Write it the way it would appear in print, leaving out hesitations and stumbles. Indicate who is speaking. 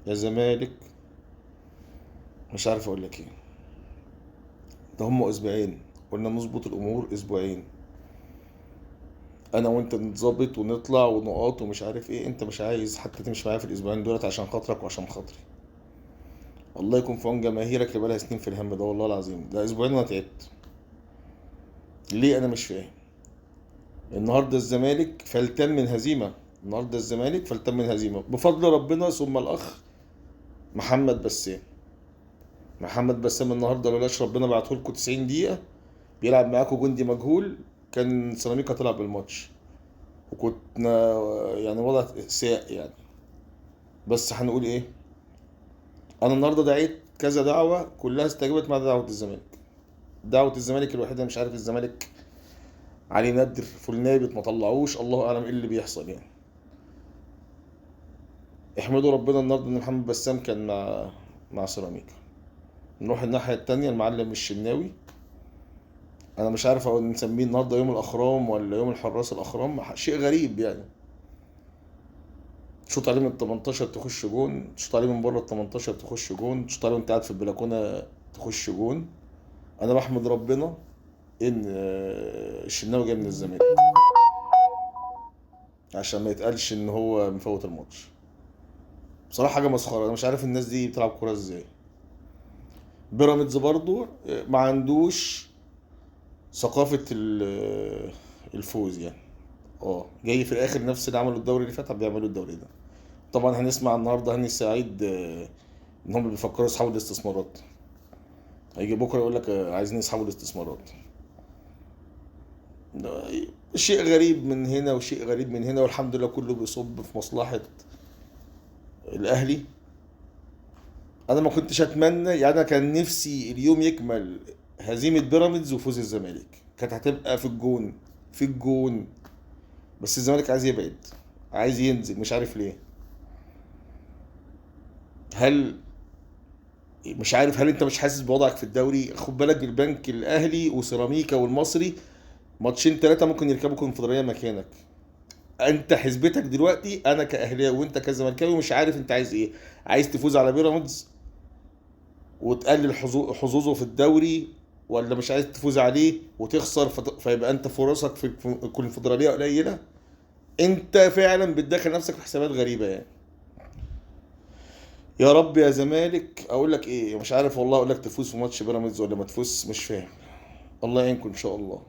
Speaker 1: يا زمالك، مش عارف اقول لك ايه. ده هم اسبوعين، قلنا نظبط الامور اسبوعين، انا وانت نتظبط ونطلع ونقاط ومش عارف ايه. انت مش عايز حتى تمشي معايا في الاسبوعين دولت عشان خاطرك وعشان خاطري. الله يكون في عون جماهيرك اللي بقالها سنين في الهم ده، والله العظيم ده اسبوعين وانا تعبت. ليه؟ انا مش فاهم. النهارده الزمالك فلتان من هزيمه، النهارده الزمالك فلتان من هزيمه بفضل ربنا ثم الاخ محمد بسام. محمد بسام النهارده لولاش ربنا بعته لكم 90 دقيقه بيلعب معاكم جندي مجهول، كان سيراميكا طلع بالماتش، وكنا يعني وضع سيء يعني. بس هنقول ايه؟ انا النهارده دعيت كذا دعوه كلها استجابت ما عدا دعوه الزمالك. دعوه الزمالك الوحيده مش عارف الزمالك علي نادر فول نابت ما طلعوش، الله اعلم ايه اللي بيحصل يعني. احمدوا ربنا النهارده ان محمد بسام كان مع سيراميكا. نروح الناحيه التانية، المعلم الشناوي. انا مش عارف اقول نسميه النهارده يوم الاخرام ولا يوم الحراس الاخرام، شيء غريب يعني. تشوط عليه من ال 18 تخش جون، تشوط عليه من بره ال 18 تخش جون، تشوط عليه وانت قاعد في البلكونه تخش جون. انا بحمد ربنا ان الشناوي جاي من الزمالك عشان ما يتقالش ان هو مفوت الماتش. بصراحه حاجه مسخره، انا مش عارف الناس دي بتلعب كوره ازاي. بيراميدز برضو ما عندوش ثقافه الفوز يعني. اه جاي في الاخر نفس اللي عملوا الدوري اللي فات بيعملوا الدوري ده. طبعا هنسمع النهارده هاني سعيد ان هم بيفكروا يسحبوا الاستثمارات. هيجي بكره يقول لك عايزين يسحبوا الاستثمارات. ده شيء غريب من هنا وشيء غريب من هنا، والحمد لله كله بيصب في مصلحة الأهلي. أنا ما كنتش أتمنى يعني، أنا كان نفسي اليوم يكمل هزيمة بيراميدز وفوز الزمالك، كانت هتبقى في الجون، في الجون. بس الزمالك عايز يبعد، عايز ينزل، مش عارف ليه. هل مش عارف، هل انت مش حاسس بوضعك في الدوري؟ خد بالك البنك الاهلي وسيراميكا والمصري ماتشين ثلاثة ممكن يركبوا كونفدرالية مكانك. انت حسبتك دلوقتي انا كاهلاوي وانت كزملكاوي مش عارف انت عايز ايه. عايز تفوز على بيراميدز وتقلل حظوظه في الدوري، ولا مش عايز تفوز عليه وتخسر فيبقى انت فرصك في الكونفدراليه قليله؟ انت فعلا بتدخل نفسك في حسابات غريبه يعني. يا رب يا زمالك، اقول لك ايه؟ مش عارف والله، اقول لك تفوز في ماتش بيراميدز ولا ما تفوز، مش فاهم. الله يعينكم ان شاء الله.